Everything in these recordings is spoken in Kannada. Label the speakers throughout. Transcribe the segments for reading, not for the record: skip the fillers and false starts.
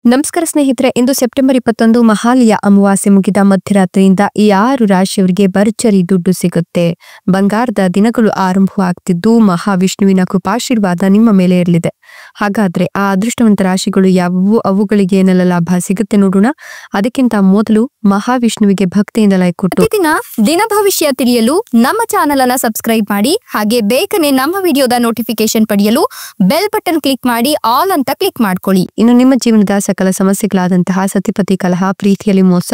Speaker 1: ನಮಸ್ಕಾರ ಸ್ನೇಹಿತರೆ, ಇಂದು ಸೆಪ್ಟೆಂಬರ್ 21 ಮಹಾಲಯ ಅಮಾವಾಸ್ಯೆ ಮುಗಿದ ಮಧ್ಯರಾತ್ರಿಯಿಂದ ಈ 6 ರಾಶಿಯವರಿಗೆ ಭರ್ಜರಿ ದುಡ್ಡು ಸಿಗುತ್ತೆ. ಬಂಗಾರದ ದಿನಗಳು ಆರಂಭವಾಗ್ತಿದ್ದು ಮಹಾವಿಷ್ಣುವಿನ ಕೃಪಾಶೀರ್ವಾದ ನಿಮ್ಮ ಮೇಲೆ ಇರಲಿದೆ. ಹಾಗಾದ್ರೆ ಆ ಅದೃಷ್ಟವಂತ ರಾಶಿಗಳು ಯಾವುವು, ಅವುಗಳಿಗೆ ಏನೆಲ್ಲ ಲಾಭ ಸಿಗುತ್ತೆ ನೋಡೋಣ. ಅದಕ್ಕಿಂತ ಮೊದಲು ಮಹಾವಿಷ್ಣುವಿಗೆ ಭಕ್ತಿಯಿಂದ ಲೈಕ್ ಕೊಟ್ಟು
Speaker 2: ಪ್ರತಿದಿನ ದಿನ ಭವಿಷ್ಯ ತಿಳಿಯಲು ನಮ್ಮ ಚಾನೆಲ್ ಅನ್ನು ಸಬ್ಸ್ಕ್ರೈಬ್ ಮಾಡಿ. ಹಾಗೆ ಬೇಗನೆ ನಮ್ಮ ವಿಡಿಯೋದ ನೋಟಿಫಿಕೇಶನ್ ಪಡೆಯಲು ಬೆಲ್ ಬಟನ್ ಕ್ಲಿಕ್ ಮಾಡಿ ಆಲ್ ಅಂತ ಕ್ಲಿಕ್ ಮಾಡ್ಕೊಳ್ಳಿ.
Speaker 1: ಇನ್ನು ನಿಮ್ಮ ಜೀವನದ ಸಕಲ ಸಮಸ್ಯೆಗಳಾದಂತಹ ಸತಿಪತಿ ಕಲಹ, ಪ್ರೀತಿಯಲ್ಲಿ ಮೋಸ,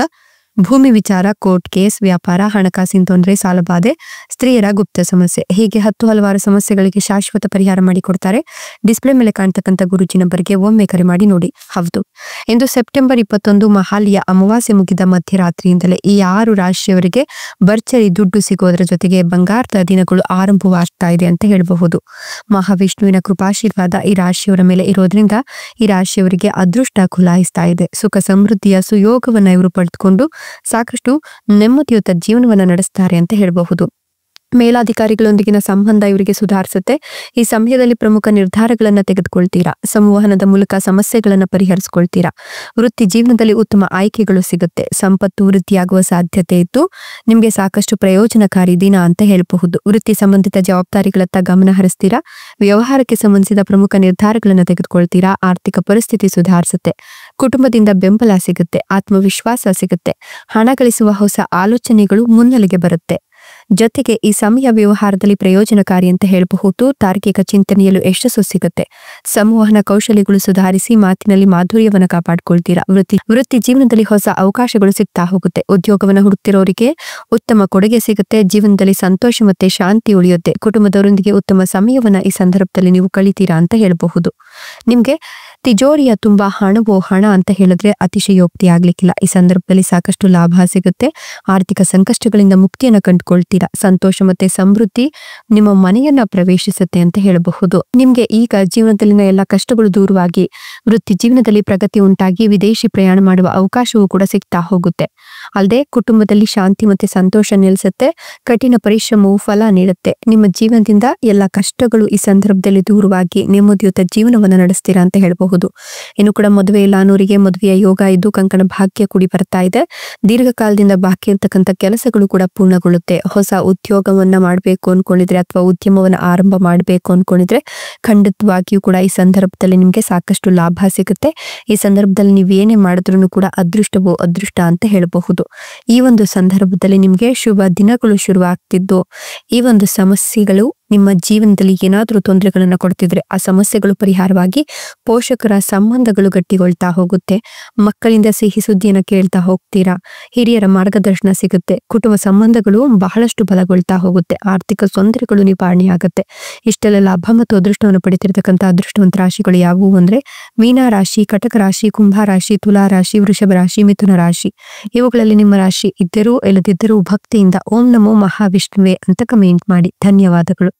Speaker 1: ಭೂಮಿ ವಿಚಾರ, ಕೋರ್ಟ್ ಕೇಸ್, ವ್ಯಾಪಾರ, ಹಣಕಾಸಿನ ತೊಂದರೆ, ಸಾಲಬಾಧೆ, ಸ್ತ್ರೀಯರ ಗುಪ್ತ ಸಮಸ್ಯೆ, ಹೀಗೆ ಹಲವಾರು ಸಮಸ್ಯೆಗಳಿಗೆ ಶಾಶ್ವತ ಪರಿಹಾರ ಮಾಡಿಕೊಡ್ತಾರೆ. ಡಿಸ್ಪ್ಲೇ ಮೇಲೆ ಕಾಣ್ತಕ್ಕಂಥ ಗುರುಜಿ ನಂಬರ್ಗೆ ಒಮ್ಮೆ ಕರೆ ಮಾಡಿ ನೋಡಿ. ಹೌದು, ಇಂದು ಸೆಪ್ಟೆಂಬರ್ 21 ಮಹಾಲಯ ಅಮಾವಾಸ್ಯೆ ಮುಗಿದ ಮಧ್ಯರಾತ್ರಿಯಿಂದಲೇ ಈ 6 ರಾಶಿಯವರಿಗೆ ಭರ್ಜರಿ ದುಡ್ಡು ಸಿಗೋದ್ರ ಜೊತೆಗೆ ಬಂಗಾರದ ದಿನಗಳು ಆರಂಭವಾಗ್ತಾ ಇದೆ ಅಂತ ಹೇಳಬಹುದು. ಮಹಾವಿಷ್ಣುವಿನ ಕೃಪಾಶೀರ್ವಾದ ಈ ರಾಶಿಯವರ ಮೇಲೆ ಇರೋದ್ರಿಂದ ಈ ರಾಶಿಯವರಿಗೆ ಅದೃಷ್ಟ ಖುಲಾಯಿಸ್ತಾ ಇದೆ. ಸುಖ ಸಮೃದ್ಧಿಯ ಸುಯೋಗವನ್ನ ಇವರು ಪಡೆದುಕೊಂಡು ಸಾಕಷ್ಟು ನೆಮ್ಮದಿಯುತ ಜೀವನವನ್ನ ನಡೆಸ್ತಾರೆ ಅಂತ ಹೇಳಬಹುದು. ಮೇಲಾಧಿಕಾರಿಗಳೊಂದಿಗಿನ ಸಂಬಂಧ ಇವರಿಗೆ ಸುಧಾರಿಸುತ್ತೆ. ಈ ಸಮಯದಲ್ಲಿ ಪ್ರಮುಖ ನಿರ್ಧಾರಗಳನ್ನ ತೆಗೆದುಕೊಳ್ತೀರಾ. ಸಂವಹನದ ಮೂಲಕ ಸಮಸ್ಯೆಗಳನ್ನ ಪರಿಹರಿಸಿಕೊಳ್ತೀರಾ. ವೃತ್ತಿ ಜೀವನದಲ್ಲಿ ಉತ್ತಮ ಆಯ್ಕೆಗಳು ಸಿಗುತ್ತೆ. ಸಂಪತ್ತು ವೃದ್ಧಿಯಾಗುವ ಸಾಧ್ಯತೆ ಇದ್ದು ನಿಮ್ಗೆ ಸಾಕಷ್ಟು ಪ್ರಯೋಜನಕಾರಿ ದಿನ ಅಂತ ಹೇಳಬಹುದು. ವೃತ್ತಿ ಸಂಬಂಧಿತ ಜವಾಬ್ದಾರಿಗಳತ್ತ ಗಮನ ಹರಿಸ್ತೀರಾ. ವ್ಯವಹಾರಕ್ಕೆ ಸಂಬಂಧಿಸಿದ ಪ್ರಮುಖ ನಿರ್ಧಾರಗಳನ್ನ ತೆಗೆದುಕೊಳ್ತೀರಾ. ಆರ್ಥಿಕ ಪರಿಸ್ಥಿತಿ ಸುಧಾರಿಸುತ್ತೆ. ಕುಟುಂಬದಿಂದ ಬೆಂಬಲ ಸಿಗುತ್ತೆ. ಆತ್ಮವಿಶ್ವಾಸ ಸಿಗುತ್ತೆ. ಹಣ ಗಳಿಸುವ ಹೊಸ ಆಲೋಚನೆಗಳು ಮುನ್ನೆಲೆಗೆ ಬರುತ್ತೆ. ಜೊತೆಗೆ ಈ ಸಮಯ ವ್ಯವಹಾರದಲ್ಲಿ ಪ್ರಯೋಜನಕಾರಿ ಅಂತ ಹೇಳಬಹುದು. ತಾರ್ಕಿಕ ಚಿಂತನೆಯಲ್ಲೂ ಯಶಸ್ಸು ಸಿಗುತ್ತೆ. ಸಂವಹನ ಕೌಶಲ್ಯಗಳು ಸುಧಾರಿಸಿ ಮಾತಿನಲ್ಲಿ ಮಾಧುರ್ಯವನ್ನು ಕಾಪಾಡಿಕೊಳ್ತೀರಾ. ವೃತ್ತಿ ಜೀವನದಲ್ಲಿ ಹೊಸ ಅವಕಾಶಗಳು ಸಿಗ್ತಾ ಹೋಗುತ್ತೆ. ಉದ್ಯೋಗವನ್ನು ಹುಡುಕ್ತಿರೋರಿಗೆ ಉತ್ತಮ ಕೊಡುಗೆ ಸಿಗುತ್ತೆ. ಜೀವನದಲ್ಲಿ ಸಂತೋಷ ಮತ್ತೆ ಶಾಂತಿ ಉಳಿಯುತ್ತೆ. ಕುಟುಂಬದವರೊಂದಿಗೆ ಉತ್ತಮ ಸಮಯವನ್ನ ಈ ಸಂದರ್ಭದಲ್ಲಿ ನೀವು ಕಳಿತೀರಾ ಅಂತ ಹೇಳಬಹುದು. ನಿಮ್ಗೆ ತಿಜೋರಿಯ ತುಂಬಾ ಹಣ ಅಂತ ಹೇಳಿದ್ರೆ ಅತಿಶಯೋಕ್ತಿ ಆಗ್ಲಿಕ್ಕಿಲ್ಲ. ಈ ಸಂದರ್ಭದಲ್ಲಿ ಸಾಕಷ್ಟು ಲಾಭ ಸಿಗುತ್ತೆ. ಆರ್ಥಿಕ ಸಂಕಷ್ಟಗಳಿಂದ ಮುಕ್ತಿಯನ್ನ ಕಂಡುಕೊಳ್ತೀರಾ. ಸಂತೋಷ ಮತ್ತೆ ಸಮೃದ್ಧಿ ನಿಮ್ಮ ಮನೆಯನ್ನ ಪ್ರವೇಶಿಸುತ್ತೆ ಅಂತ ಹೇಳಬಹುದು. ನಿಮ್ಗೆ ಈಗ ಜೀವನದಲ್ಲಿನ ಎಲ್ಲ ಕಷ್ಟಗಳು ದೂರವಾಗಿ ವೃತ್ತಿ ಜೀವನದಲ್ಲಿ ಪ್ರಗತಿ ಉಂಟಾಗಿ ವಿದೇಶಿ ಪ್ರಯಾಣ ಮಾಡುವ ಅವಕಾಶವೂ ಕೂಡ ಸಿಗ್ತಾ ಹೋಗುತ್ತೆ. ಅಲ್ಲದೆ ಕುಟುಂಬದಲ್ಲಿ ಶಾಂತಿ ಮತ್ತೆ ಸಂತೋಷ ನೆಲೆಸುತ್ತೆ. ಕಠಿಣ ಪರಿಶ್ರಮವು ಫಲ ನೀಡುತ್ತೆ. ನಿಮ್ಮ ಜೀವನದಿಂದ ಎಲ್ಲ ಕಷ್ಟಗಳು ಈ ಸಂದರ್ಭದಲ್ಲಿ ದೂರವಾಗಿ ನೆಮ್ಮದಿಯುತ ಜೀವನವನ್ನ ನಡೆಸ್ತೀರಾ ಅಂತ ಹೇಳಬಹುದು. ಇನ್ನು ಕೂಡ ಮದುವೆ ಇಲ್ಲ ಅನ್ನೋರಿಗೆ ಮದುವೆಯ ಯೋಗ ಇದ್ದು ಕಂಕಣ ಭಾಗ್ಯ ಕೂಡಿ ಬರ್ತಾ ಇದೆ. ದೀರ್ಘಕಾಲದಿಂದ ಬಾಕಿ ಇರ್ತಕ್ಕಂಥ ಕೆಲಸಗಳು ಕೂಡ ಪೂರ್ಣಗೊಳ್ಳುತ್ತೆ. ಹೊಸ ಉದ್ಯೋಗವನ್ನ ಮಾಡಬೇಕು ಅನ್ಕೊಂಡಿದ್ರೆ ಅಥವಾ ಉದ್ಯಮವನ್ನ ಆರಂಭ ಮಾಡಬೇಕು ಅನ್ಕೊಂಡಿದ್ರೆ ಖಂಡಿತವಾಗಿಯೂ ಕೂಡ ಈ ಸಂದರ್ಭದಲ್ಲಿ ನಿಮ್ಗೆ ಸಾಕಷ್ಟು ಲಾಭ ಸಿಗುತ್ತೆ. ಈ ಸಂದರ್ಭದಲ್ಲಿ ನೀವು ಏನೇ ಮಾಡಿದ್ರು ಕೂಡ ಅದೃಷ್ಟವೋ ಅದೃಷ್ಟ ಅಂತ ಹೇಳಬಹುದು. ಈ ಒಂದು ಸಂದರ್ಭದಲ್ಲಿ ನಿಮ್ಗೆ ಶುಭ ದಿನಗಳು ಶುರುವಾಗ್ತಿದ್ದು ಈ ಒಂದು ಸಮಸ್ಯೆಗಳು ನಿಮ್ಮ ಜೀವನದಲ್ಲಿ ಏನಾದ್ರೂ ತೊಂದರೆಗಳನ್ನ ಕೊಡ್ತಿದ್ರೆ ಆ ಸಮಸ್ಯೆಗಳು ಪರಿಹಾರವಾಗಿ ಪೋಷಕರ ಸಂಬಂಧಗಳು ಗಟ್ಟಿಗೊಳ್ತಾ ಹೋಗುತ್ತೆ. ಮಕ್ಕಳಿಂದ ಸಿಹಿ ಸುದ್ದಿಯನ್ನ ಕೇಳ್ತಾ ಹೋಗ್ತೀರಾ. ಹಿರಿಯರ ಮಾರ್ಗದರ್ಶನ ಸಿಗುತ್ತೆ. ಕುಟುಂಬ ಸಂಬಂಧಗಳು ಬಹಳಷ್ಟು ಬಲಗೊಳ್ತಾ ಹೋಗುತ್ತೆ. ಆರ್ಥಿಕ ತೊಂದರೆಗಳು ನಿವಾರಣೆ ಆಗುತ್ತೆ. ಇಷ್ಟೆಲ್ಲ ಲಾಭ ಮತ್ತು ಅದೃಷ್ಟವನ್ನು ಪಡೆದಿರತಕ್ಕಂಥ ಅದೃಷ್ಟವಂತ ರಾಶಿಗಳು ಯಾವುವು ಅಂದ್ರೆ ಮೀನ ರಾಶಿ, ಕಟಕ ರಾಶಿ, ಕುಂಭ ರಾಶಿ, ತುಲಾ ರಾಶಿ, ವೃಷಭ ರಾಶಿ, ಮಿಥುನ ರಾಶಿ. ಇವುಗಳಲ್ಲಿ ನಿಮ್ಮ ರಾಶಿ ಇದ್ದರೂ ಇಲ್ಲದಿದ್ದರೂ ಭಕ್ತಿಯಿಂದ ಓಂ ನಮೋ ಮಹಾವಿಷ್ಣುವೆ ಅಂತ ಕಮೆಂಟ್ ಮಾಡಿ. ಧನ್ಯವಾದಗಳು.